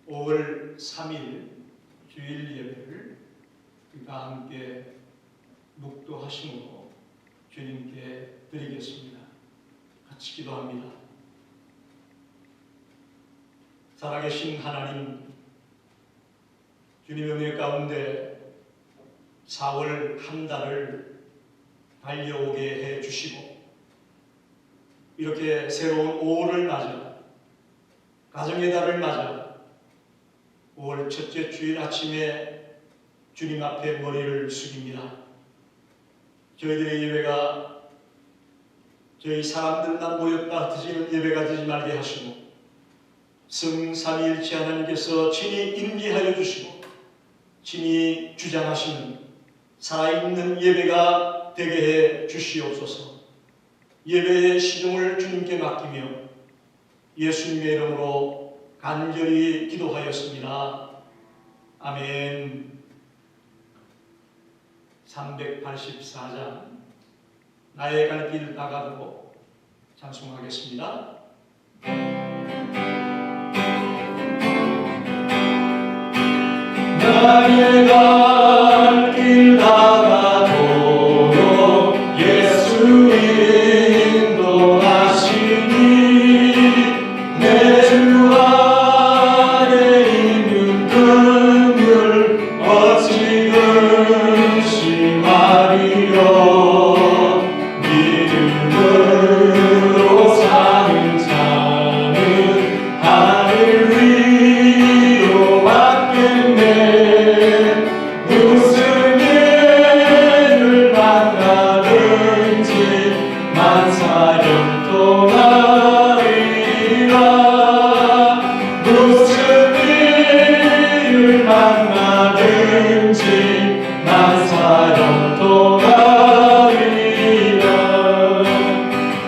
5월 3일 주일 예배를 우리가 함께 묵도하심으로 주님께 드리겠습니다. 같이 기도합니다. 살아계신 하나님, 주님의 은혜 가운데 4월 한 달을 달려오게 해주시고 이렇게 새로운 5월을 맞아 가정의 달을 맞아 5월 첫째 주일 아침에 주님 앞에 머리를 숙입니다. 저희들의 예배가 저희 사람들만 모였다 드시는 예배가 되지 말게 하시고 성삼위일체 하나님께서 친히 임재하여 주시고 친히 주장하시는 살아있는 예배가 되게 해 주시옵소서. 예배의 시종을 주님께 맡기며 예수님의 이름으로 간절히 기도하였습니다. 아멘. 384장 나의 갈 길 나가고 찬송하겠습니다. 나의 갈 길 나가도록 예수 인도하시니 내 주 안에 있는 긍휼 어찌 근심하리요. 믿음으로 사는 자는 하늘 위로 받겠네. 무슨 일을 만나든지 만사형 동하리라. 무슨 일을 만나든지 만사형 동하리라.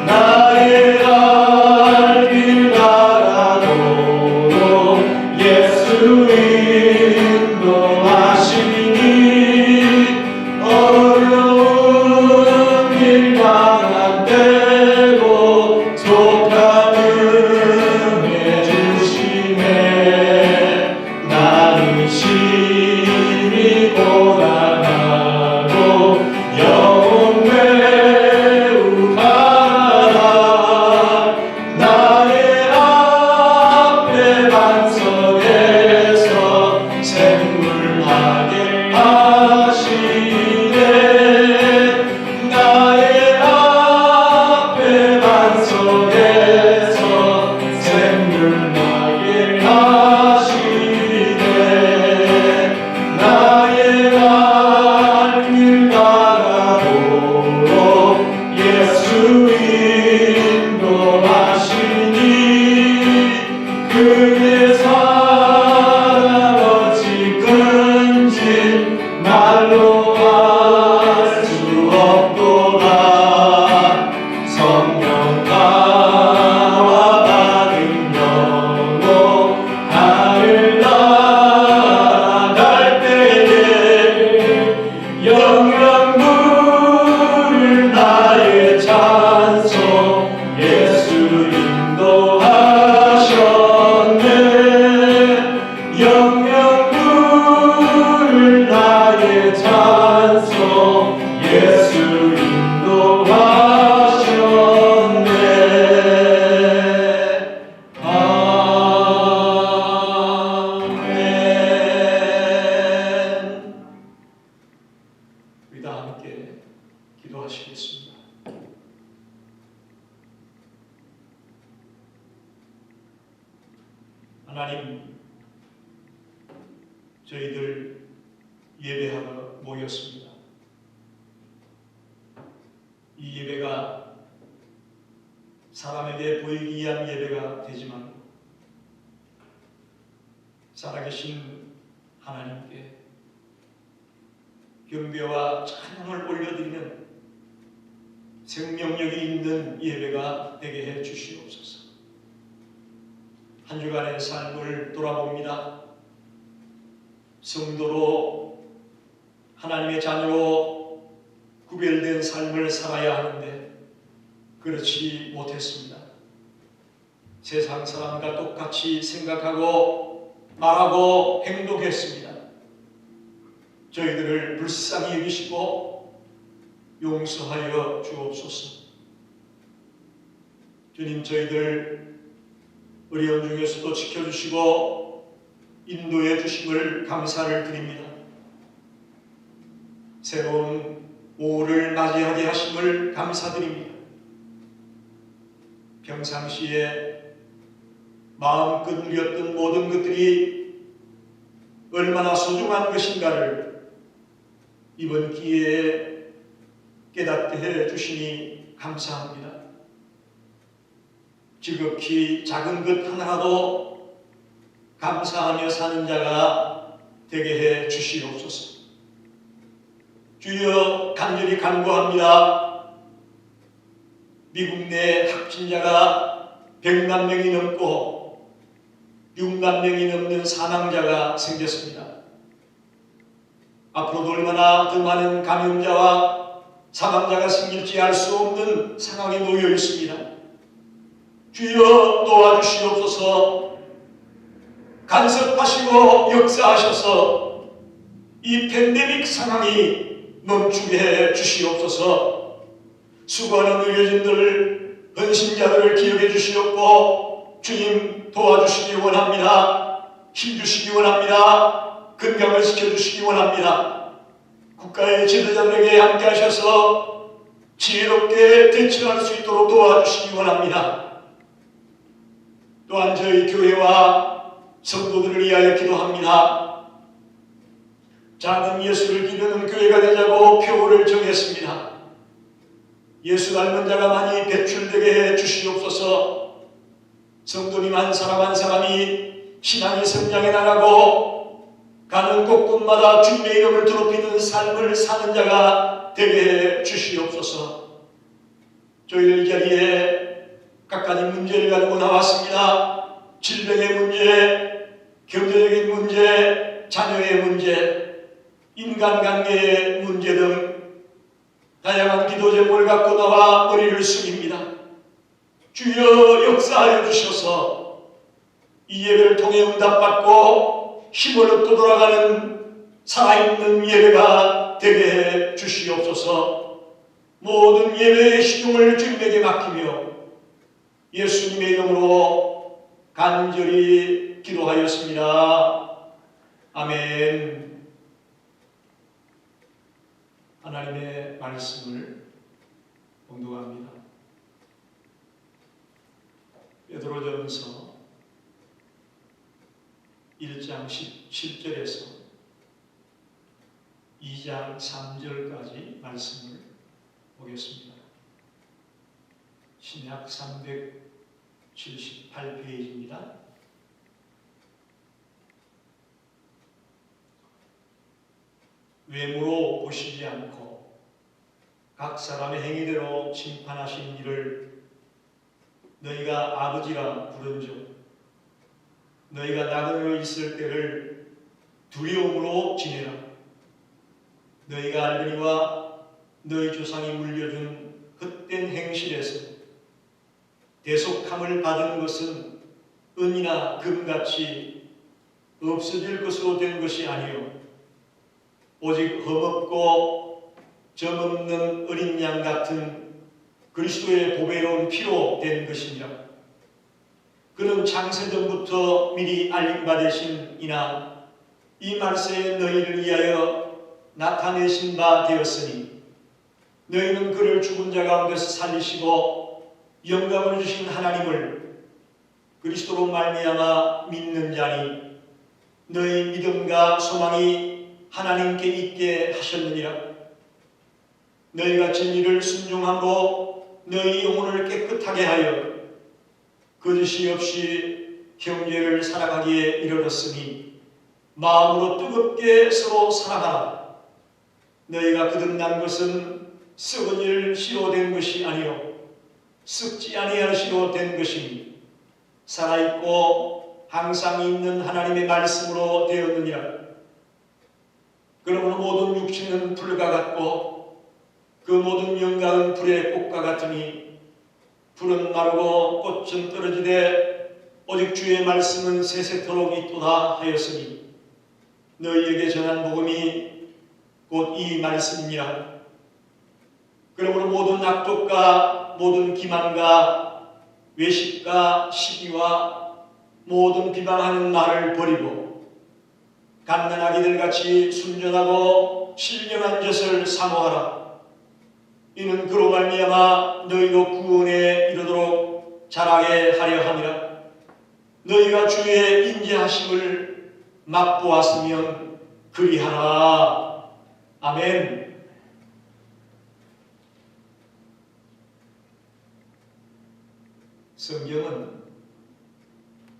나의 갈 길 나가도록 예수 인도하시니 어려운 길 강한 때고 속한 은혜 주시네. 나는 심히 고난하고 영혼 매우 가난하. 나의 앞에 반석에서 샘물하게 하시네. 나의 앞에 반석에서 샘물나게 하시네. 나의 갈 길 나가도록 예수 인도하시니 그의 사랑 어찌 큰지 말로 알 수 없도다. 성령 나와 받은 영혼 하늘 나아갈 때에 영영 부를 나의 찬송 예수 인도하셨네. 영영 부를 나의 찬송 예수 인도하셨네. 아멘. 우리 다 함께 기도하시겠습니다. 하나님, 저희들 예배하러 모였습니다. 이 예배가 사람에게 보이기 위한 예배가 되지만 살아계신 하나님께 경배와 찬양을 올려드리는 생명력이 있는 예배가 되게 해 주시옵소서. 한 주간의 삶을 돌아봅니다. 성도로 하나님의 자녀로 구별된 삶을 살아야 하는데 그렇지 못했습니다. 세상 사람과 똑같이 생각하고 말하고 행동했습니다. 저희들을 불쌍히 여기시고 용서하여 주옵소서. 주님, 저희들 어려운 중에서도 지켜주시고 인도해 주심을 감사를 드립니다. 새로운 5월을 맞이하게 하심을 감사드립니다. 평상시에 마음껏 누렸던 모든 것들이 얼마나 소중한 것인가를 이번 기회에 깨닫게 해 주시니 감사합니다. 지극히 작은 것 하나라도 감사하며 사는 자가 되게 해 주시옵소서. 주여, 간절히 간구합니다. 미국 내 확진자가 100만 명이 넘고 6만 명이 넘는 사망자가 생겼습니다. 앞으로도 얼마나 더 많은 감염자와 사망자가 생길지 알 수 없는 상황에 놓여 있습니다. 주여, 도와주시옵소서. 간섭하시고 역사하셔서 이 팬데믹 상황이 멈추게 해 주시옵소서. 수고하는 의료진들, 헌신자들을 기억해 주시옵고 주님, 도와주시기 원합니다. 힘주시기 원합니다. 건강을 지켜주시기 원합니다. 국가의 지도자들에게 함께 하셔서 지혜롭게 대처할 수 있도록 도와주시기 원합니다. 또한 저희 교회와 성도들을 위하여 기도합니다. 작은 예수를 기르는 교회가 되자고 표를 정했습니다. 예수 닮은 자가 많이 배출되게 해 주시옵소서. 성도님 한 사람 한 사람이 신앙이 성장해 나가고 가는 곳곳마다 주님의 이름을 더럽히는 삶을 사는 자가 되게 해 주시옵소서. 저희 이 자리에 각가지 문제를 가지고 나왔습니다. 질병의 문제, 경제적인 문제, 자녀의 문제, 인간관계의 문제 등 다양한 기도 제목을 갖고 나와 머리를 숙입니다. 주여, 역사하여 주셔서 이 예배를 통해 응답받고 힘을 얻고 돌아가는 살아있는 예배가 되게 해 주시옵소서. 모든 예배의 시중을 주님에게 맡기며 예수님의 이름으로 간절히 기도하였습니다. 아멘. 하나님의 말씀을 봉독합니다. 베드로전서 1장 17절에서 2장 3절까지 말씀을 보겠습니다. 신약 378페이지입니다. 외모로 보시지 않고 각 사람의 행위대로 심판하신 이를 너희가 아버지라 부른즉 너희가 나그네로 있을 때를 두려움으로 지내라. 너희가 알거니와 너희 조상이 물려준 헛된 행실에서 대속함을 받은 것은 은이나 금같이 없어질 것으로 된 것이 아니요 오직 흠없고 점없는 어린 양 같은 그리스도의 보배로운 피로 된 것이니라. 그는 창세전부터 미리 알림받으신 이나 이 말세에 너희를 위하여 나타내신 바 되었으니 너희는 그를 죽은 자 가운데서 살리시고 영광을 주신 하나님을 그리스도로 말미암아 믿는 자니 너희 믿음과 소망이 하나님께 있게 하셨느니라. 너희가 진리를 순종함으로 너희 영혼을 깨끗하게 하여 거짓이 없이 형제를 사랑하기에 이르렀으니 마음으로 뜨겁게 서로 사랑하라. 너희가 거듭난 것은 썩은 씨로 된 것이 아니요 썩지 아니할 씨로 된 것이니 살아있고 항상 있는 하나님의 말씀으로 되었느니라. 그러므로 모든 육체는 불과 같고 그 모든 영광은 불의 꽃과 같으니 불은 마르고 꽃은 떨어지되 오직 주의 말씀은 세세토록 있도다 하였으니 너희에게 전한 복음이 곧 이 말씀이니라. 그러므로 모든 악독과 모든 기만과 외식과 시기와 모든 비방하는 말을 버리고 갓난아기들 같이 순전하고 신령한 젖을 사모하라. 이는 그로 말미암아 너희도 구원에 이르도록 자라게 하려 함이라. 너희가 주의 인자하심을 맛보았으면 그리하라. 아멘. 성경은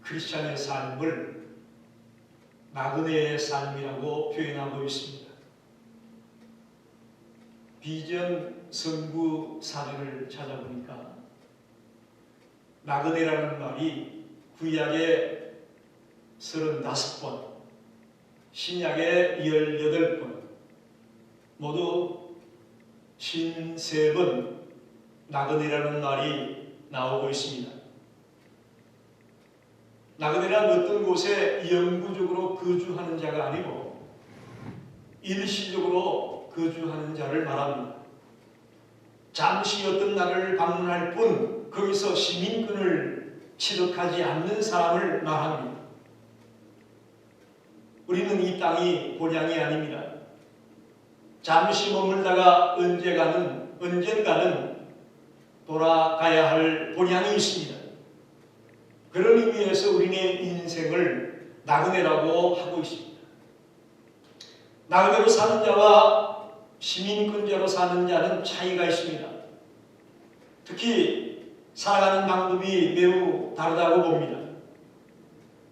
크리스찬의 삶을 나그네의 삶이라고 표현하고 있습니다. 비전 선구 사전을 찾아보니까 나그네라는 말이 구약에 35번, 신약에 18번, 모두 53번 나그네라는 말이 나오고 있습니다. 나그네란 어떤 곳에 영구적으로 거주하는 자가 아니고 일시적으로 거주하는 자를 말합니다. 잠시 어떤 나라를 방문할 뿐 거기서 시민권을 취득하지 않는 사람을 말합니다. 우리는 이 땅이 본향이 아닙니다. 잠시 머물다가 언젠가는 돌아가야 할 본향이 있습니다. 그런 의미에서 우리의 인생을 나그네라고 하고 있습니다. 나그네로 사는 자와 시민권자로 사는 자는 차이가 있습니다. 특히 살아가는 방법이 매우 다르다고 봅니다.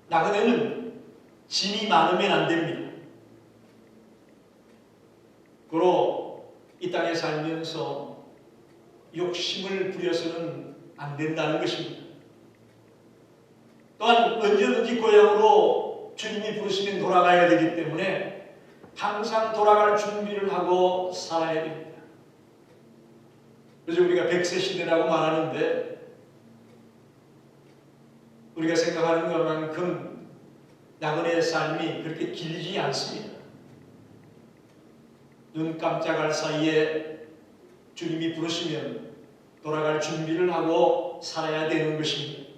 나그네는 짐이 많으면 안 됩니다. 그로 이 땅에 살면서 욕심을 부려서는 안 된다는 것입니다. 또한 언제든지 고향으로 주님이 부르시면 돌아가야 되기 때문에 항상 돌아갈 준비를 하고 살아야 됩니다. 요즘 우리가 100세 시대라고 말하는데 우리가 생각하는 것만큼 나그네의 삶이 그렇게 길지 않습니다. 눈 깜짝할 사이에 주님이 부르시면 돌아갈 준비를 하고 살아야 되는 것입니다.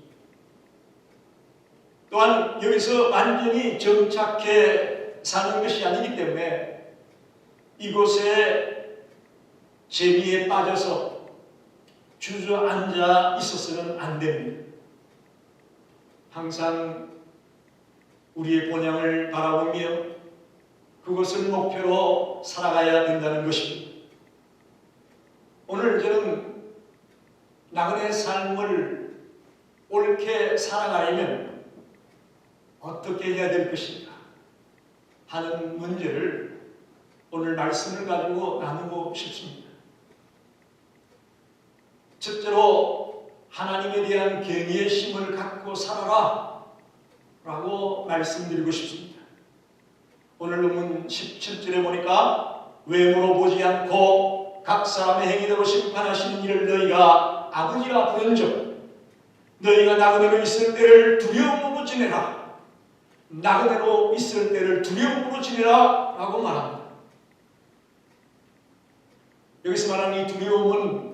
또한 여기서 완전히 정착해 사는 것이 아니기 때문에 이곳에 재미에 빠져서 주저앉아 있어서는 안 됩니다. 항상 우리의 본향을 바라보며 그것을 목표로 살아가야 된다는 것입니다. 오늘 저는 나그네의 삶을 옳게 살아가려면 어떻게 해야 될 것인가 하는 문제를 오늘 말씀을 가지고 나누고 싶습니다. 첫째로 하나님에 대한 경외심을 갖고 살아라 라고 말씀드리고 싶습니다. 오늘 본문 17절에 보니까 외모로 보지 않고 각 사람의 행위대로 심판하시는 이를 너희가 아버지라 부른즉 너희가 나그네로 있을 때를 두려움으로 지내라. 나그네로 있을 때를 두려움으로 지내라 라고 말합니다. 여기서 말하는 이 두려움은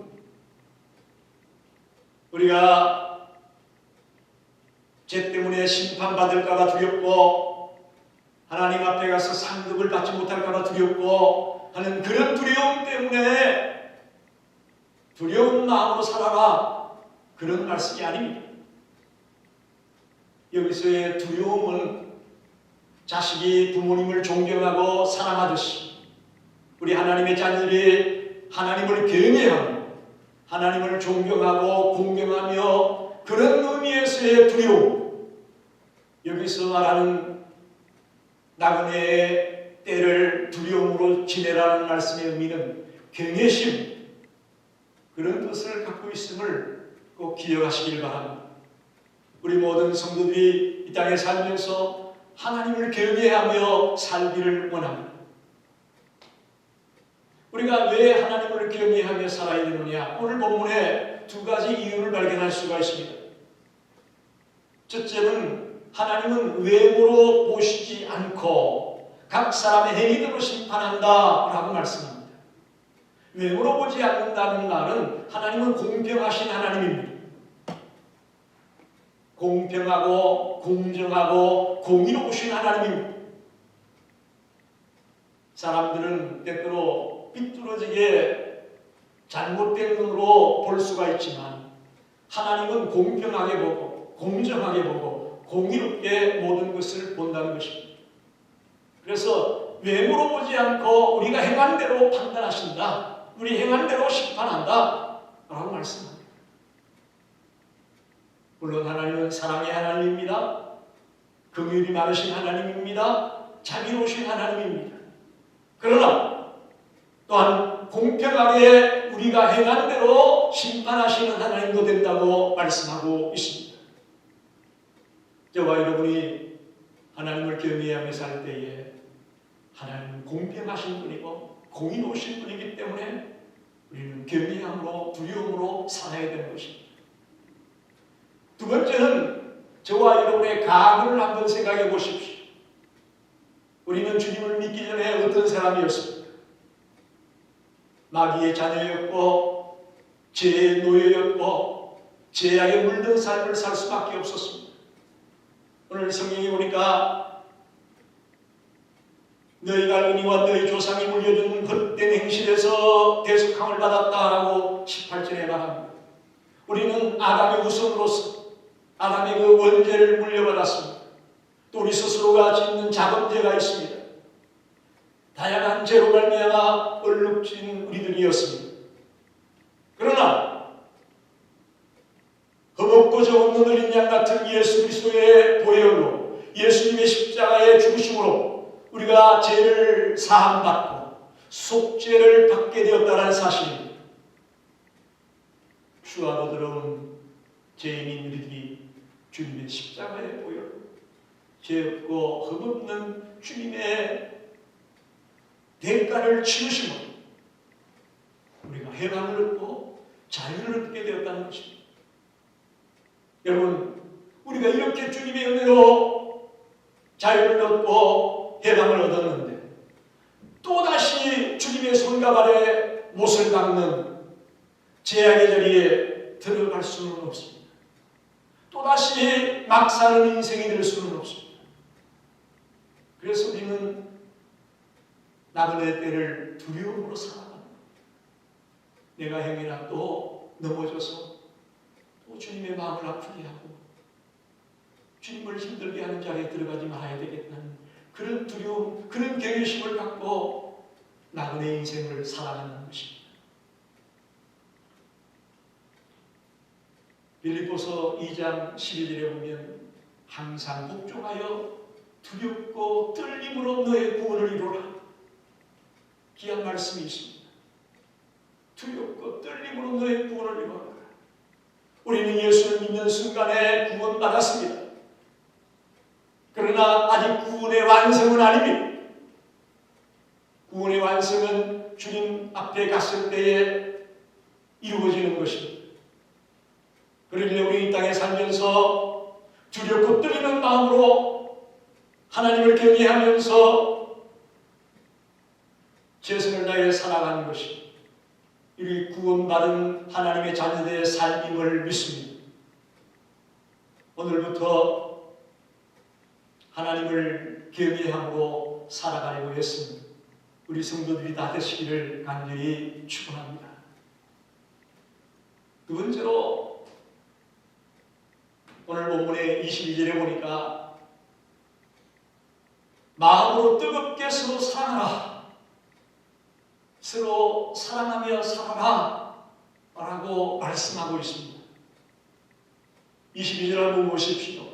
우리가 죄 때문에 심판받을까봐 두렵고 하나님 앞에 가서 상급을 받지 못할까봐 두렵고 하는 그런 두려움 때문에 두려운 마음으로 살아라 그런 말씀이 아닙니다. 여기서의 두려움은 자식이 부모님을 존경하고 사랑하듯이 우리 하나님의 자녀들이 하나님을 경외하며 하나님을 존경하고 공경하며 그런 의미에서의 두려움, 여기서 말하는 나그네의 때를 두려움으로 지내라는 말씀의 의미는 경외심, 그런 뜻을 갖고 있음을 꼭 기억하시길 바랍니다. 우리 모든 성도들이 이 땅에 살면서 하나님을 경외하며 살기를 원합니다. 우리가 왜 하나님을 경외하며 살아야 되느냐? 오늘 본문에 두 가지 이유를 발견할 수가 있습니다. 첫째는 하나님은 외모로 보시지 않고 각 사람의 행위대로 심판한다라고 말씀합니다. 외모로 보지 않는다는 말은 하나님은 공평하신 하나님입니다. 공평하고 공정하고 공의로우신 하나님입니다. 사람들은 때때로 삐뚤어지게 잘못된 눈으로 볼 수가 있지만 하나님은 공평하게 보고 공정하게 보고 공의롭게 모든 것을 본다는 것입니다. 그래서 외모로 보지 않고 우리가 행한 대로 판단하신다. 우리 행한 대로 심판한다. 라고 말씀합니다. 물론 하나님은 사랑의 하나님입니다. 긍휼이 많으신 하나님입니다. 자비로우신 하나님입니다. 그러나 또한 공평하게 우리가 행한 대로 심판하시는 하나님도 된다고 말씀하고 있습니다. 저와 여러분이 하나님을 경외하며 살 때에 하나님은 공평하신 분이고 공의로우신 분이기 때문에 우리는 경외함으로 두려움으로 살아야 되는 것입니다. 두 번째는 저와 여러분의 과거를 한번 생각해 보십시오. 우리는 주님을 믿기 전에 어떤 사람이었습니까? 마귀의 자녀였고 죄의 노예였고 죄악에 물든 삶을 살 수밖에 없었습니다. 오늘 성경에 보니까 너희가 은혜와 너희 조상이 물려준 헛된 행실에서 대속함을 받았다라고 18절에 말합니다. 우리는 아담의 후손으로서 아담의 그 원죄를 물려받았습니다. 또 우리 스스로가 짓는 작은 죄가 있습니다. 다양한 죄로 말미암아 얼룩진 우리들이었습니다. 그러나 흠없고 정없는 어린 양 같은 예수 그리스도의 보혈로 예수님의 십자가의 죽으심으로 우리가 죄를 사함받고 속죄를 받게 되었다는 사실입니다. 추하고 더러운 죄인인 우리들이 주님의 십자가의 보혈로 죄 없고 흠없는 주님의 대가를 치르심으로 우리가 해방을 얻고 자유를 얻게 되었다는 것입니다. 여러분, 우리가 이렇게 주님의 은혜로 자유를 얻고 해방을 얻었는데 또다시 주님의 손과 발에 못을 박는 죄악의 자리에 들어갈 수는 없습니다. 또다시 막 사는 인생이 될 수는 없습니다. 그래서 우리는 나그네 때를 두려움으로 살아갑니다. 내가 행여나 또 넘어져서 또 주님의 마음을 아프게 하고 주님을 힘들게 하는 자리에 들어가지 말아야 되겠다는 그런 두려움, 그런 경외심을 갖고 나그네 인생을 살아가는 것입니다. 빌립보서 2장 12절에 보면 항상 복종하여 두렵고 떨림으로 너의 구원을 이루라. 귀한 말씀이 있습니다. 두렵고 떨림으로 너의 구원을 이루라. 우리는 예수를 믿는 순간에 구원받았습니다. 그러나 아직 구원의 완성은 아닙니다. 구원의 완성은 주님 앞에 갔을 때에 이루어지는 것입니다. 그러기에 우리 이 땅에 살면서 두렵고 떨리는 마음으로 하나님을 경외하면서 최선을 다해 살아가는 것이 이 구원받은 하나님의 자녀들의 삶임을 믿습니다. 오늘부터 하나님을 경외함으로 살아가려고 했습니다. 우리 성도들이 다 되시기를 간절히 축원합니다. 두 번째로 오늘 본문의 22절에 보니까 마음으로 뜨겁게 서로 사랑하라. 서로 사랑하며 살아라. 라고 말씀하고 있습니다. 22절 한번 보십시오.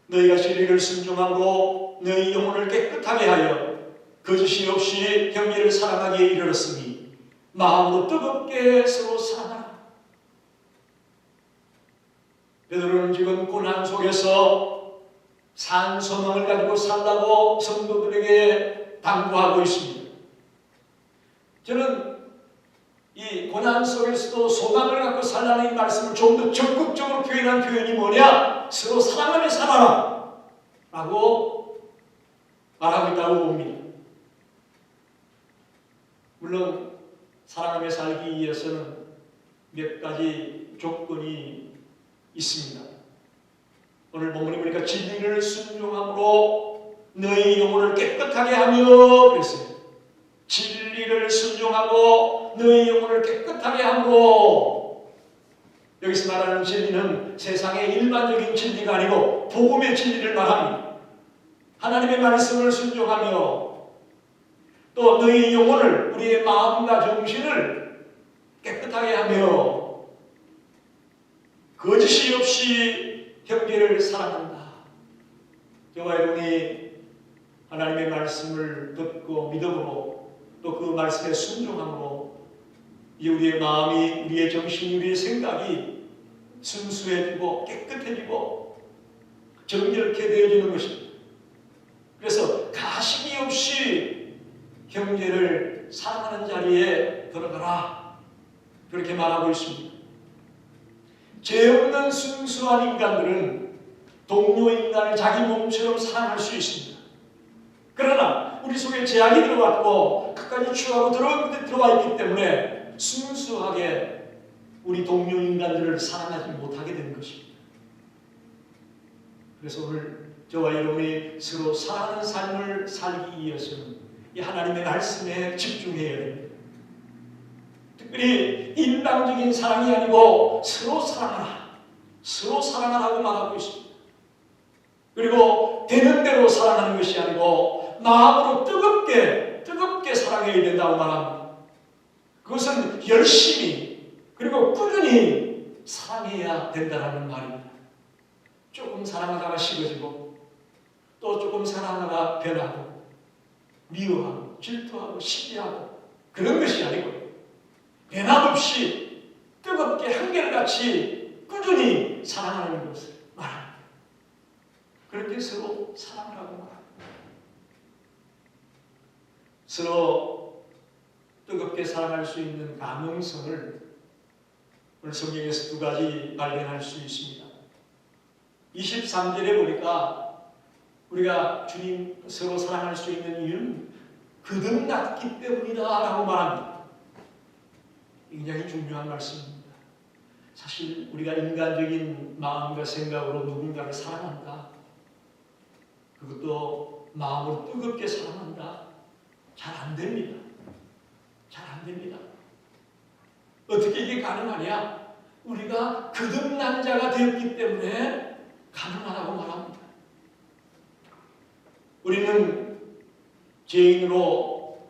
너희가 진리를 순종함으로 너희 영혼을 깨끗하게 하여 거짓이 없이 형제를 사랑하기에 이르렀으니 마음으로 뜨겁게 서로 사랑하라. 베드로는 지금 고난 속에서 산 소망을 가지고 살라고 성도들에게 당부하고 있습니다. 저는 이 고난 속에서도 소망을 갖고 살라는 이 말씀을 좀 더 적극적으로 표현한 표현이 뭐냐? 서로 사랑하며 살아라 라고 말하고 있다고 봅니다. 물론 사랑하며 살기 위해서는 몇 가지 조건이 있습니다. 오늘 본문에 보니까 진리를 순종함으로 너희 영혼을 깨끗하게 하며 그랬어요. 진리를 순종하고 너희 영혼을 깨끗하게 함으로, 여기서 말하는 진리는 세상의 일반적인 진리가 아니고 복음의 진리를 말합니다. 하나님의 말씀을 순종하며 또 너희 영혼을, 우리의 마음과 정신을 깨끗하게 하며 거짓이 없이 형제를 사랑한다. 저와 여러분이 하나님의 말씀을 듣고 믿음으로 또 그 말씀에 순종함으로 우리의 마음이, 우리의 정신이, 우리의 생각이 순수해지고 깨끗해지고 정결케 되어지는 것입니다. 그래서 가식이 없이 형제를 사랑하는 자리에 들어가라, 그렇게 말하고 있습니다. 죄 없는 순수한 인간들은 동료 인간을 자기 몸처럼 사랑할 수 있습니다. 그러나 우리 속에 제약이 들어왔고 끝까지 추하고 들어와 있기 때문에 순수하게 우리 동료 인간들을 사랑하지 못하게 되는 것입니다. 그래서 오늘 저와 여러분이 서로 사랑하는 삶을 살기 위해서는 이 하나님의 말씀에 집중해야 됩니다. 특별히 인당적인 사랑이 아니고 서로 사랑하라, 서로 사랑하라고 말하고 있습니다. 그리고 되는 대로 사랑하는 것이 아니고 마음으로 뜨겁게 사랑해야 된다고 말합니다. 그것은 열심히 그리고 꾸준히 사랑해야 된다는 말입니다. 조금 사랑하다가 식어지고 또 조금 사랑하다가 변하고 미워하고 질투하고 시기하고 그런 것이 아니고 변함없이 뜨겁게 한결같이 꾸준히 사랑하는 것을 말합니다. 그렇게 서로 사랑하라고 말합니다. 서로 뜨겁게 사랑할 수 있는 가능성을 오늘 성경에서 두 가지 발견할 수 있습니다. 23절에 보니까 우리가 주님 서로 사랑할 수 있는 이유는 거듭났기 때문이다 라고 말합니다. 굉장히 중요한 말씀입니다. 사실 우리가 인간적인 마음과 생각으로 누군가를 사랑한다, 그것도 마음으로 뜨겁게 사랑한다, 잘 안 됩니다. 잘 안 됩니다. 어떻게 이게 가능하냐? 우리가 거듭난 자가 되었기 때문에 가능하다고 말합니다. 우리는 죄인으로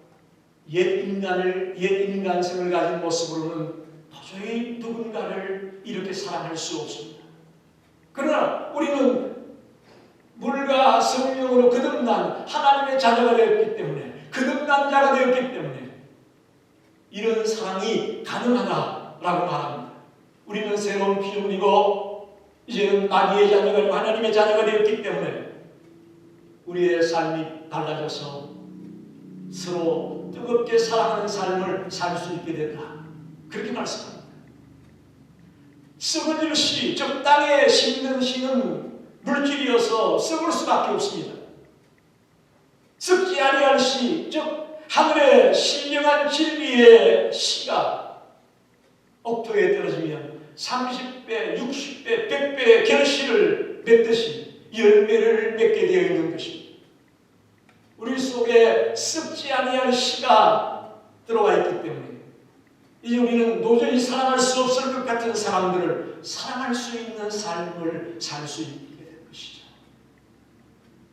옛 인간성을 가진 모습으로는 도저히 누군가를 이렇게 사랑할 수 없습니다. 그러나 우리는 물과 성령으로 거듭난 하나님의 자녀가 되었기 때문에, 거듭난 자가 되었기 때문에 이런 사랑이 가능하다라고 말합니다. 우리는 새로운 피조물이고 이제는 마귀의 자녀가 아니고 하나님의 자녀가 되었기 때문에 우리의 삶이 달라져서 서로 뜨겁게 사랑하는 삶을 살 수 있게 된다, 그렇게 말씀합니다. 썩어질 씨, 즉 땅에 심는 씨는 물질이어서 썩을 수밖에 없습니다. 썩지 아니할 씨, 즉 하늘의 신령한 진리의 씨가 옥토에 떨어지면 30배, 60배, 100배의 결실을 맺듯이 열매를 맺게 되어 있는 것입니다. 우리 속에 썩지 아니할 씨가 들어와 있기 때문에 이제 우리는 도저히 사랑할 수 없을 것 같은 사람들을 사랑할 수 있는 삶을 살 수 있게 된 것이죠.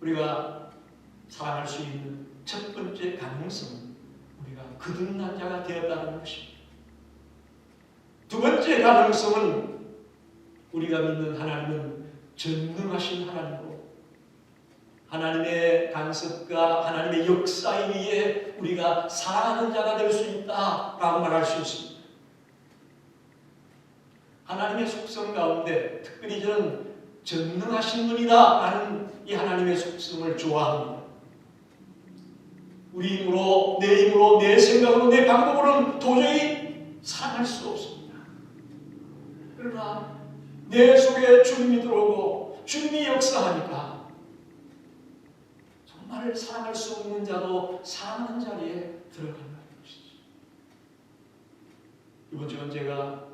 우리가 사랑할 수 있는 첫 번째 가능성은 우리가 거듭난 자가 되었다는 것입니다. 두 번째 가능성은 우리가 믿는 하나님은 전능하신 하나님이고 하나님의 간섭과 하나님의 역사에 의해 우리가 사랑하는 자가 될 수 있다라고 말할 수 있습니다. 하나님의 속성 가운데 특별히 저는 전능하신 분이다라는 이 하나님의 속성을 좋아합니다. 우리 힘으로, 내 힘으로, 내 생각으로, 내 방법으로는 도저히 사랑할 수 없습니다. 그러나 내 속에 주님이 들어오고 주님이 역사하니까 정말 사랑할 수 없는 자도 사랑하는 자리에 들어간다는 것이죠. 이번 주는 제가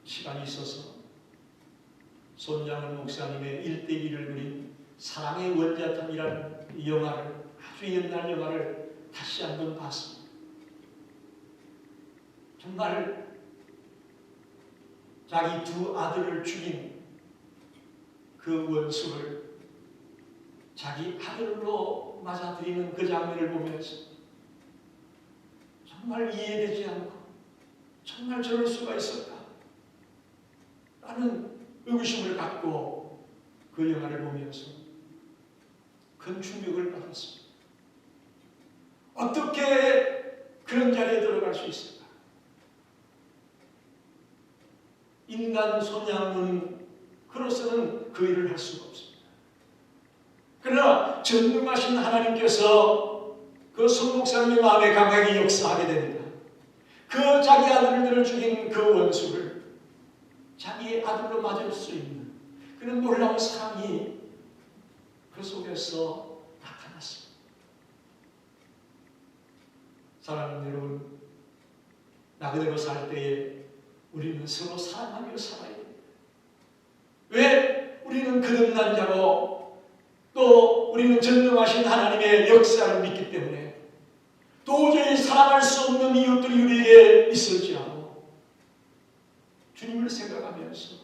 시간이 있어서 손장훈 목사님의 일대기를 그린 사랑의 원자탄이라는 영화를, 아주 옛날 영화를 다시 한번 봤습니다. 정말 자기 두 아들을 죽인 그 원수를 자기 아들로 맞아들이는 그 장면을 보면서 정말 이해되지 않고 정말 저럴 수가 있을까? 라는 의구심을 갖고 그 영화를 보면서 큰 충격을 받았습니다. 어떻게 그런 자리에 들어갈 수 있을까? 인간 손양은 그로서는 그 일을 할 수가 없습니다. 그러나 전능하신 하나님께서 그 손 목사님의 마음에 강하게 역사하게 됩니다. 그 자기 아들들을 죽인 그 원수를 자기의 아들로 맞을 수 있는 그런 놀라운 사랑이 그 속에서 나타났습니다. 사랑하는 여러분, 나 그대로 살 때에 우리는 서로 사랑하며 살아야 됩니다. 왜? 우리는 거듭난 자고 또 우리는 전능하신 하나님의 역사를 믿기 때문에 도저히 사랑할 수 없는 이웃들이 우리에게 있을지라도 주님을 생각하면서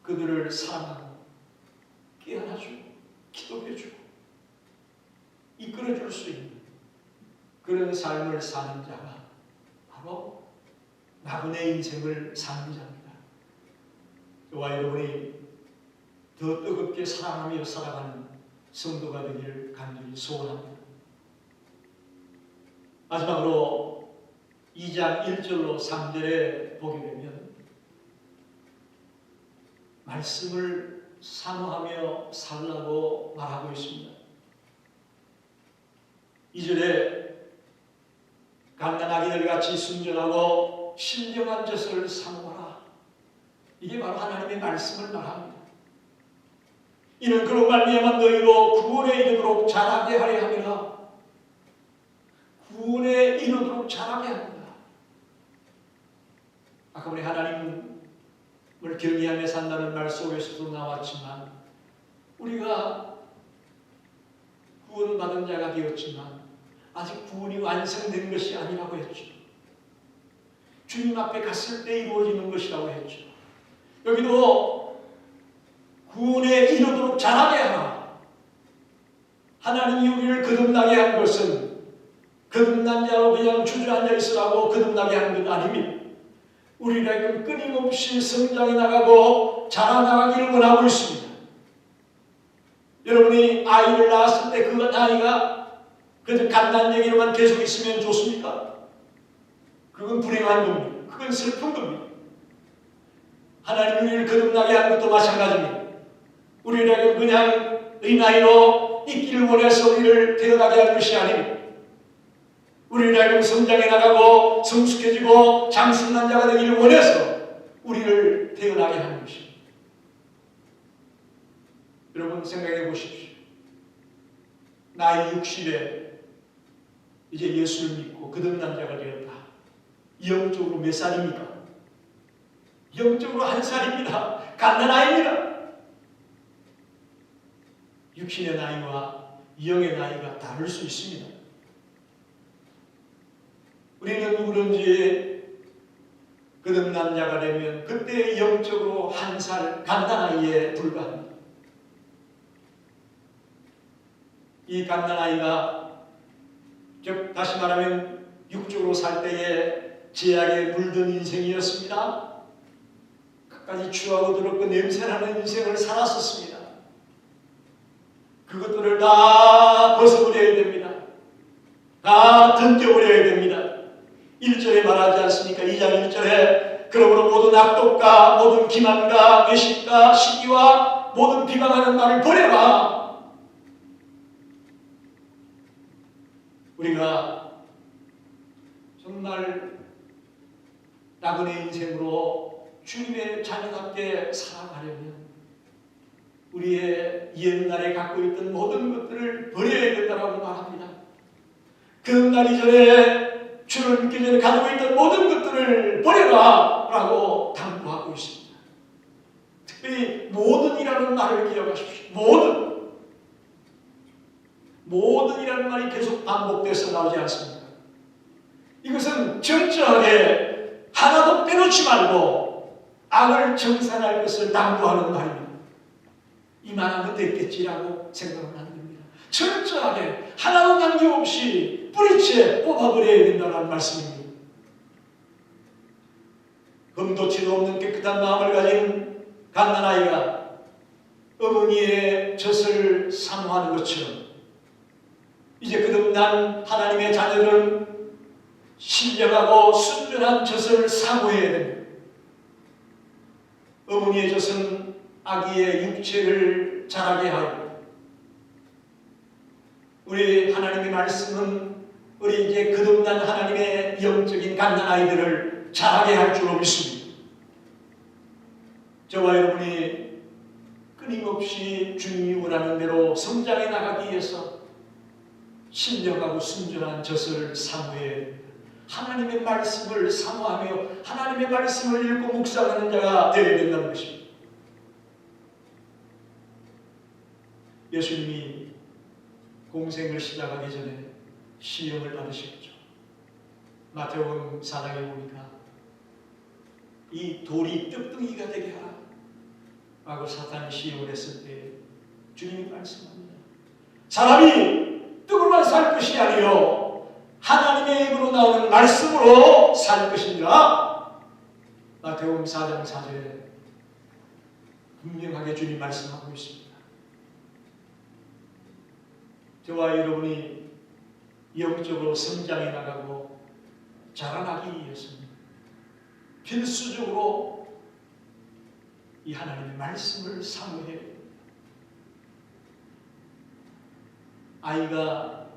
그들을 사랑하고 깨안아주고 기도해주고 이끌어줄 수 있는 그런 삶을 사는 자가 바로 나그네 인생을 사는 자입니다. 저와 여러분이 더 뜨겁게 사랑하며 살아가는 성도가 되기를 간절히 소원합니다. 마지막으로 2장 1절로 3절에 보게 되면 말씀을 사모하며 살라고 말하고 있습니다. 2절에 갓난아기들 같이 순전하고 신령한 젖을 사모하라. 이게 바로 하나님의 말씀을 말합니다. 이는 그로 말미암아 너희로 구원에 이르도록 자라게 하려 함이라. 구원에 이르도록 자라게 합니다. 아까 우리 하나님을 경외하며 산다는 말 속에서도 나왔지만 우리가 구원받은 자가 되었지만 아직 구원이 완성된 것이 아니라고 했죠. 주님 앞에 갔을 때 이루어지는 것이라고 했죠. 여기도 구원에 이르도록 자라게 하라. 하나님이 우리를 거듭나게 한 것은 거듭난 자로 그냥 주저앉아 있으라고 거듭나게 하는 것 아닙니다. 우리에게는 끊임없이 성장해 나가고 자라나가기를 원하고 있습니다. 여러분이 아이를 낳았을 때 그 아이가 그저 갓난 얘기로만 계속 있으면 좋습니까? 그건 불행한 겁니다. 그건 슬픈 겁니다. 하나님 우리를 거듭나게 하는 것도 마찬가지입니다. 우리에게는 그냥 이 나이로 있기를 원해서 우리를 태어나게 하는 것이 아닙니다. 우리에게는 성장해 나가고 성숙해지고 장성한 자가 되기를 원해서 우리를 태어나게 하는 것입니다. 여러분 생각해 보십시오. 나이 60에 이제 예수를 믿고 거듭난 자가 되었다. 영적으로 몇 살입니까? 영적으로 1살입니다. 갓난아이입니다. 육신의 나이와 영의 나이가 다를 수 있습니다. 우리는 누구든지 거듭난 자가 되면 그때 영적으로 1살 갓난아이에 불과합니다. 이 갓난아이가 즉 다시 말하면 육적으로 살 때에 제약에 물든 인생이었습니다. 끝까지 추하고 더럽고 냄새나는 인생을 살았었습니다. 그것들을 다 벗어버려야 됩니다. 다 던져버려야 됩니다. 1절에 말하지 않습니까? 2장 1절에 그러므로 모든 악독과 모든 기만과 외식과 시기와 모든 비방하는 말을 버려라. 우리가 정말 나그네 인생으로 주님의 자녀답게 살아가려면 우리의 옛날에 갖고 있던 모든 것들을 버려야 된다고 말합니다. 거듭나기 전에 주를 믿기 전에 가지고 있던 모든 것들을 버려라 라고 당부하고 있습니다. 특별히 모든이라는 말을 기억하십시오. 모든이라는 말이 계속 반복돼서 나오지 않습니다. 이것은 철저하게 하나도 빼놓지 말고 악을 정산할 것을 당부하는 말입니다. 이만하면 됐겠지라고 생각은 안 됩니다. 철저하게 하나도 남김없이 뿌리채 뽑아버려야 된다는 말씀입니다. 검도치도 없는 깨끗한 마음을 가진 갓난아이가 어머니의 젖을 사모하는 것처럼 이제 거듭난 하나님의 자녀들은 신령하고 순전한 젖을 사모해야 됩니다. 어머니의 젖은 아기의 육체를 자라게 하고 우리 하나님의 말씀은 우리 이제 거듭난 하나님의 영적인 갓난아이들을 자라게 할 줄로 믿습니다. 저와 여러분이 끊임없이 주님이 원하는 대로 성장해 나가기 위해서 신령하고 순전한 젖을 사모해 하나님의 말씀을 사모하며 하나님의 말씀을 읽고 묵상하는 자가 되어야 된다는 것입니다. 예수님이 공생을 시작하기 전에 시험을 받으셨죠. 마태복음 4장에 보니까 이 돌이 떡덩이가 되게 하라 라고 사탄이 시험을 했을 때 주님이 말씀합니다. 사람이 떡으로만 살 것이 아니요 하나님의 입으로 나오는 말씀으로 살 것이니라. 마태복음 4장 4절에 분명하게 주님 말씀하고 있습니다. 저와 여러분이 영적으로 성장해 나가고 자라나기 위해서는 필수적으로 이 하나님의 말씀을 사모해야 됩니다. 아이가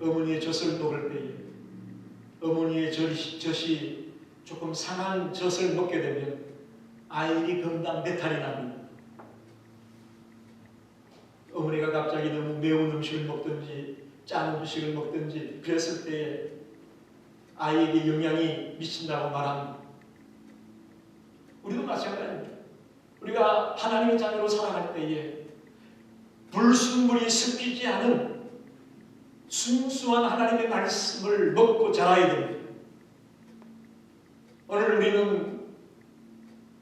어머니의 젖을 먹을 때에 어머니의 젖이 조금 상한 젖을 먹게 되면 아이는 금방 배탈이 납니다. 어머니가 갑자기 너무 매운 음식을 먹든지 짠 음식을 먹든지 그랬을 때 아이에게 영향이 미친다고 말합니다. 우리도 마찬가지입니다. 우리가 하나님의 자녀로 살아갈 때에 불순물이 섞이지 않은 순수한 하나님의 말씀을 먹고 자라야 됩니다. 오늘 우리는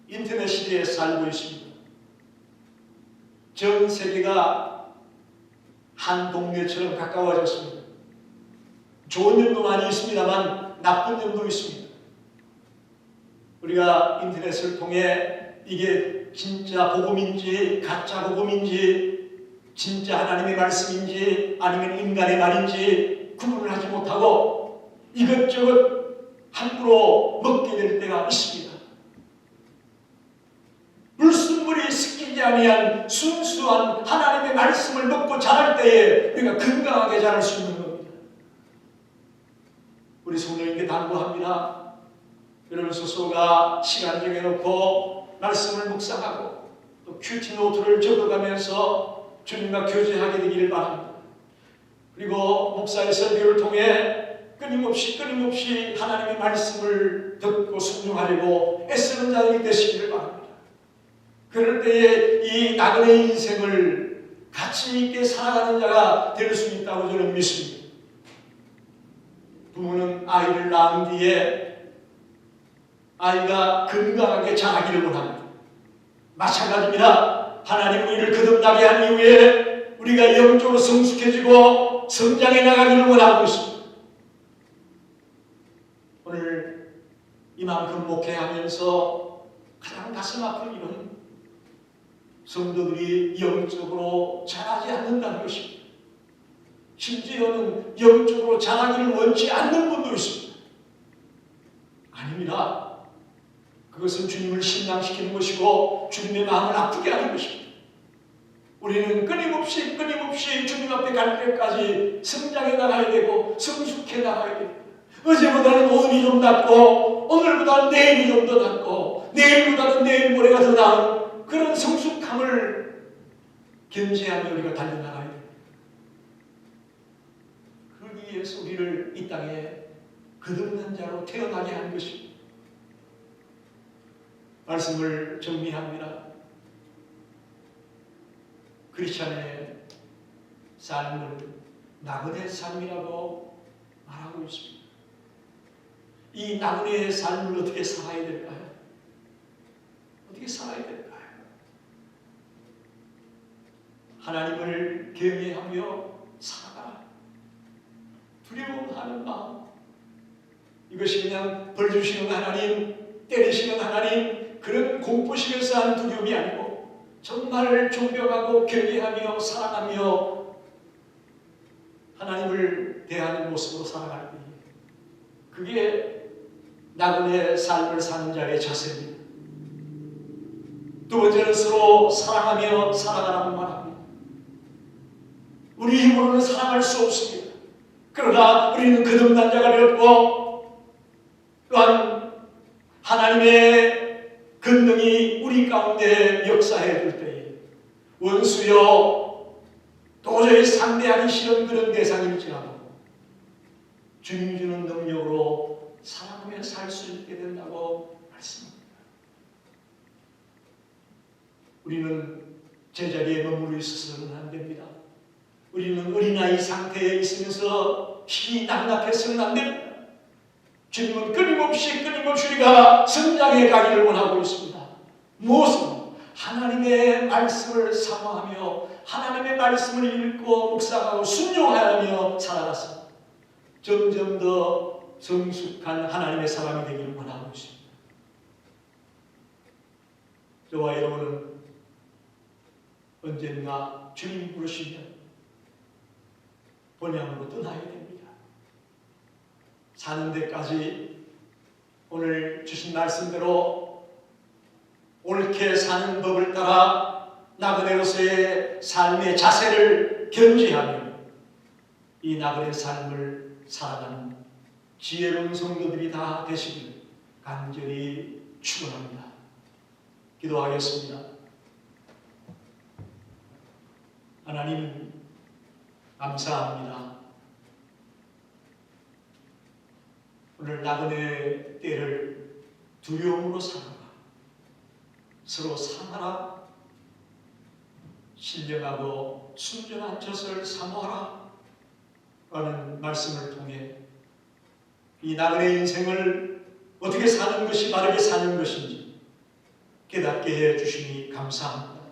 인터넷 시대에 살고 있습니다. 전 세계가 한 동네처럼 가까워졌습니다. 좋은 점도 많이 있습니다만 나쁜 점도 있습니다. 우리가 인터넷을 통해 이게 진짜 복음인지 가짜 복음인지 진짜 하나님의 말씀인지 아니면 인간의 말인지 구분을 하지 못하고 이것저것 함부로 먹게 될 때가 있습니다. 불순물이 섞이지 아니한 순수한 하나님의 말씀을 먹고 자랄 때에 우리가 건강하게 자랄 수 있는 겁니다. 우리 성도님께 당부합니다. 여러분 스스로가 시간 정해놓고 말씀을 묵상하고 또 큐티 노트를 적어가면서 주님과 교제하게 되기를 바랍니다. 그리고 목사의 설교를 통해 끊임없이 하나님의 말씀을 듣고 순종하려고 애쓰는 자들이 되시기를 바랍니다. 그럴 때에 이 나그네 인생을 가치 있게 살아가는 자가 될 수 있다고 저는 믿습니다. 부모는 아이를 낳은 뒤에 아이가 건강하게 자라기를 원합니다. 마찬가지입니다. 하나님은 우리를 거듭나게 한 이후에 우리가 영적으로 성숙해지고 성장해 나가기를 원하고 있습니다. 오늘 이만큼 목회하면서 가장 가슴 아픈 일은 성도들이 영적으로 자라지 않는다는 것입니다. 심지어는 영적으로 자라기를 원치 않는 분도 있습니다. 아닙니다. 그것은 주님을 신앙시키는 것이고 주님의 마음을 아프게 하는 것입니다. 우리는 끊임없이 주님 앞에 갈 때까지 성장해 나가야 되고 성숙해 나가야 됩니다. 어제보다는 오늘이 좀 낫고 오늘보다는 내일이 좀 더 낫고 내일보다는 내일 모레가 더 나은 그런 성숙함을 견지하며 우리가 달려나가야 됩니다. 그러기 위해서 우리를 이 땅에 거듭난 자로 태어나게 한 것입니다. 말씀을 정리합니다. 크리스찬의 삶을 나그네 삶이라고 말하고 있습니다. 이 나그네의 삶을 어떻게 살아야 될까요? 어떻게 살아야 될까요? 하나님을 경외하며 살아가라. 두려워하는 마음. 이것이 그냥 벌 주시는 하나님, 때리시는 하나님, 그런 공포심에서 하는 두려움이 아니고 정말 존경하고 경외하며 사랑하며 하나님을 대하는 모습으로 살아갈 때, 그게 나그네 삶을 사는 자의 자세입니다. 두 번째는 서로 사랑하며 살아가라고 말합니다. 우리 힘으로는 사랑할 수 없습니다. 그러나 우리는 거듭난 자가 되었고 또한 하나님의 권능이 우리 가운데 역사해 줄 때에 원수여 도저히 상대하기 싫은 그런 대상일지라도 주님 주는 능력으로 사랑하며 살 수 있게 된다고 말씀합니다. 우리는 제자리에 머물러 있어서는 안 됩니다. 우리는 어린아이 상태에 있으면서 힘이 낙락해서는 안 됩니다. 주님은 끊임없이 우리가 성장해 가기를 원하고 있습니다. 무엇은? 하나님의 말씀을 사모하며 하나님의 말씀을 읽고 묵상하고 순종하며 살아가서 점점 더 성숙한 하나님의 사람이 되기를 원하고 있습니다. 저와 여러분은 언젠가 주님 부르시면 본향으로 떠나야 됩니다. 사는 데까지 오늘 주신 말씀대로 옳게 사는 법을 따라 나그네로서의 삶의 자세를 견지하며 이 나그네 삶을 살아가는 지혜로운 성도들이 다 되시길 간절히 축원합니다. 기도하겠습니다. 하나님 감사합니다. 오늘 나그네 때를 두려움으로 살아라. 서로 사랑하라. 신령하고 순전한 젖을 사모하라. 라는 말씀을 통해 이 나그네 인생을 어떻게 사는 것이 바르게 사는 것인지 깨닫게 해 주시니 감사합니다.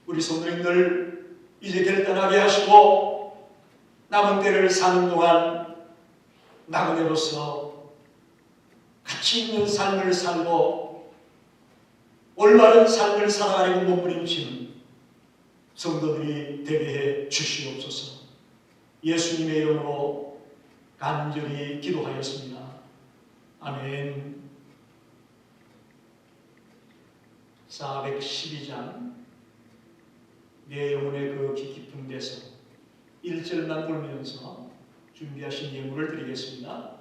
우리 성도님들 이제 결단하게 하시고 남은 때를 사는 동안 나그네로서 가치 있는 삶을 살고 올바른 삶을 살아가려고 몸부림치는 성도들이 되게 해 주시옵소서. 예수님의 이름으로 간절히 기도하였습니다. 아멘. 412장 내 영혼의 그 깊은 데서 1절만 보면서 준비하신 예물을 드리겠습니다.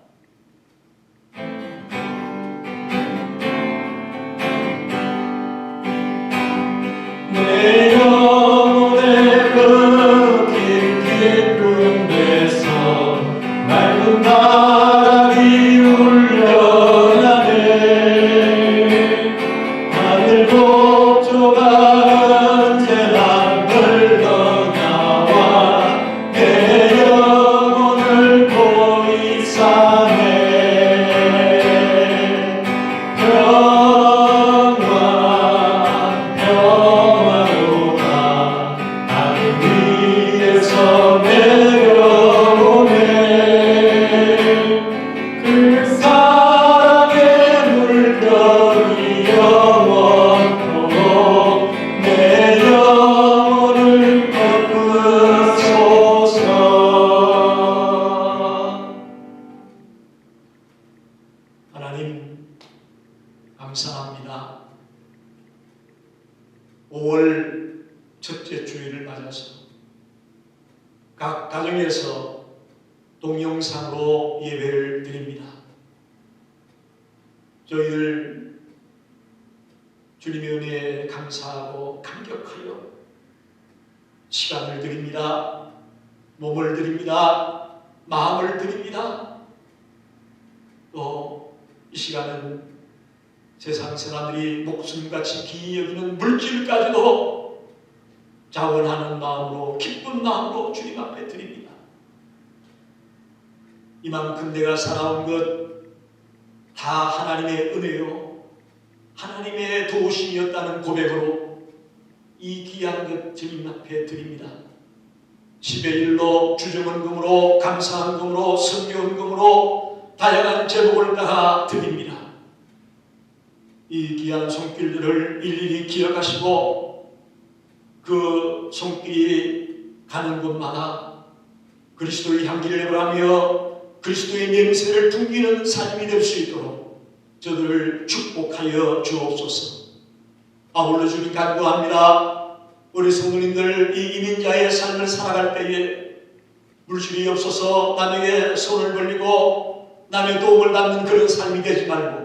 내 영혼의 그 깊은 데서 맑은 바람이 울려나네. 하늘 복조가 언제나 걸러 나와 내 영혼을 보이 사네. 평화로가 하늘 위에서 내려오네. 그 사랑의 물결이 영원토록 내 영혼을 덮으소서. 하나님 감사합니다. 5월 첫째 주일을 맞아서 각 가정에서 동영상으로 예배를 드립니다. 저희들 주님의 은혜에 감사하고 감격하여 시간을 드립니다. 몸을 드립니다. 마음을 드립니다. 또 이 시간은 세상 사람들이 목숨같이 귀히 여기는 물질까지도 자원하는 마음으로, 기쁜 마음으로 주님 앞에 드립니다. 이만큼 내가 살아온 것 다 하나님의 은혜요, 하나님의 도우심이었다는 고백으로 이 귀한 것 주님 앞에 드립니다. 10의 1로 주정헌금으로, 감사헌금으로, 선교헌금으로 다양한 제목을 따라 드립니다. 이 귀한 손길들을 일일이 기억하시고 그 손길이 가는 곳마다 그리스도의 향기를 내보라며 그리스도의 냄새를 풍기는 삶이 될 수 있도록 저들을 축복하여 주옵소서. 아울러 주님 간구합니다. 우리 성도님들 이 이민자의 삶을 살아갈 때에 물질이 없어서 남에게 손을 벌리고 남의 도움을 받는 그런 삶이 되지 말고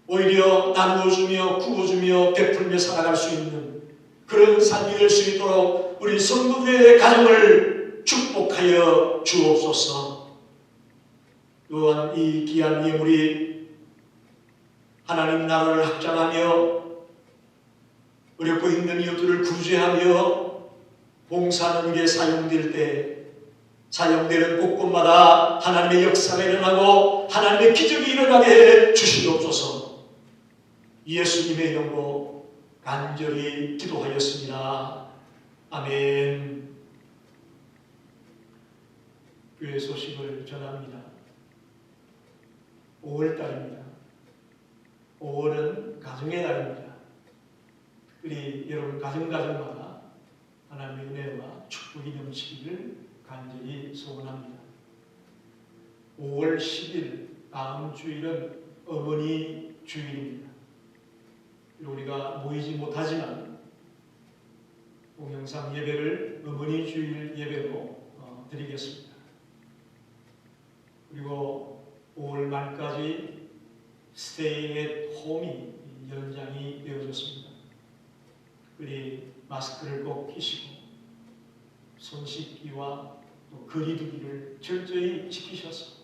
오히려 나누어주며 구워주며 베풀며 살아갈 수 있는 그런 삶이 될 수 있도록 우리 성도들의 가정을 축복하여 주옵소서. 또한 이 귀한 예물이 하나님 나라를 확장하며 어렵고 힘든 이웃들을 구제하며 봉사하는 게 사용될 때 사용되는 곳곳마다 하나님의 역사가 일어나고 하나님의 기적이 일어나게 해 주시옵소서. 예수님의 이름으로 간절히 기도하였습니다. 아멘. 교회 소식을 전합니다. 5월달입니다. 5월은 가정의 달입니다. 특별히 여러분 가정마다 하나님의 은혜와 축복이 넘치기를 간절히 소원합니다. 5월 10일 다음 주일은 어머니 주일입니다. 우리가 모이지 못하지만 동영상 예배를 어머니 주일 예배로 드리겠습니다. 그리고 5월 말까지 스테이 앳 홈이 연장이 되어졌습니다. 특별히 마스크를 꼭 끼시고 손 씻기와 또 거리두기를 철저히 지키셔서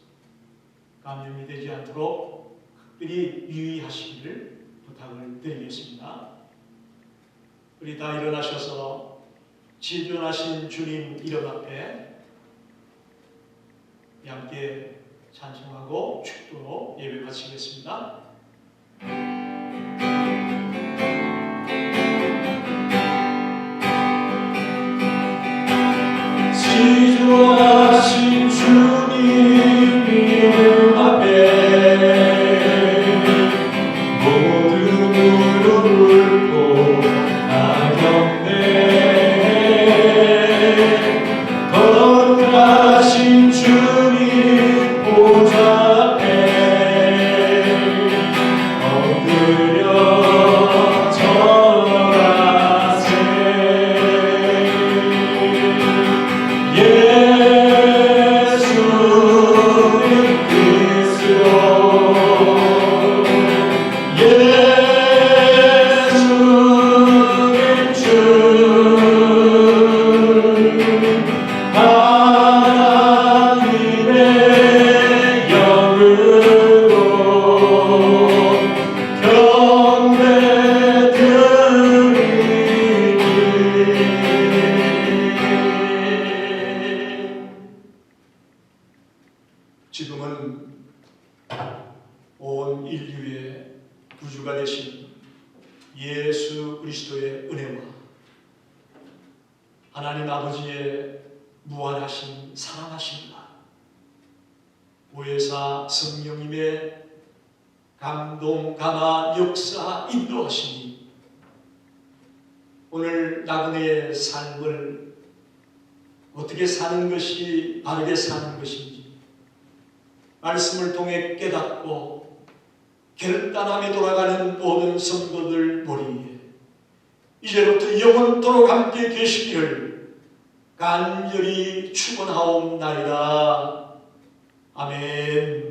감염이 되지 않도록 특별히 유의하시기를 부탁을 드리겠습니다. 우리 다 일어나셔서 지존하신 주님 이름 앞에 함께 찬송하고 축도로 예배 마치겠습니다. 지존하신 주님 이름 앞에 모든 무릎 꿇고 나경네 거룩하신 주님 보좌 앞에 엎드려 절하세. 예수님 그리스도 예수님 주 하나님의 영으로 경배 드리니 지금은 온 인류의 구주가 되신 예수 그리스도의 은혜와 하나님 아버지의 무한하신 사랑하심과 보혜사 성령님의 감동, 감화, 역사, 인도하심이 오늘 나그네의 삶을 어떻게 사는 것이 바르게 사는 것인지 말씀을 통해 깨닫고 결단함에 돌아가는 모든 성도들 머리에 이제부터 영원토록 함께 계시기를 간절히 축원하옵나이다. 아멘.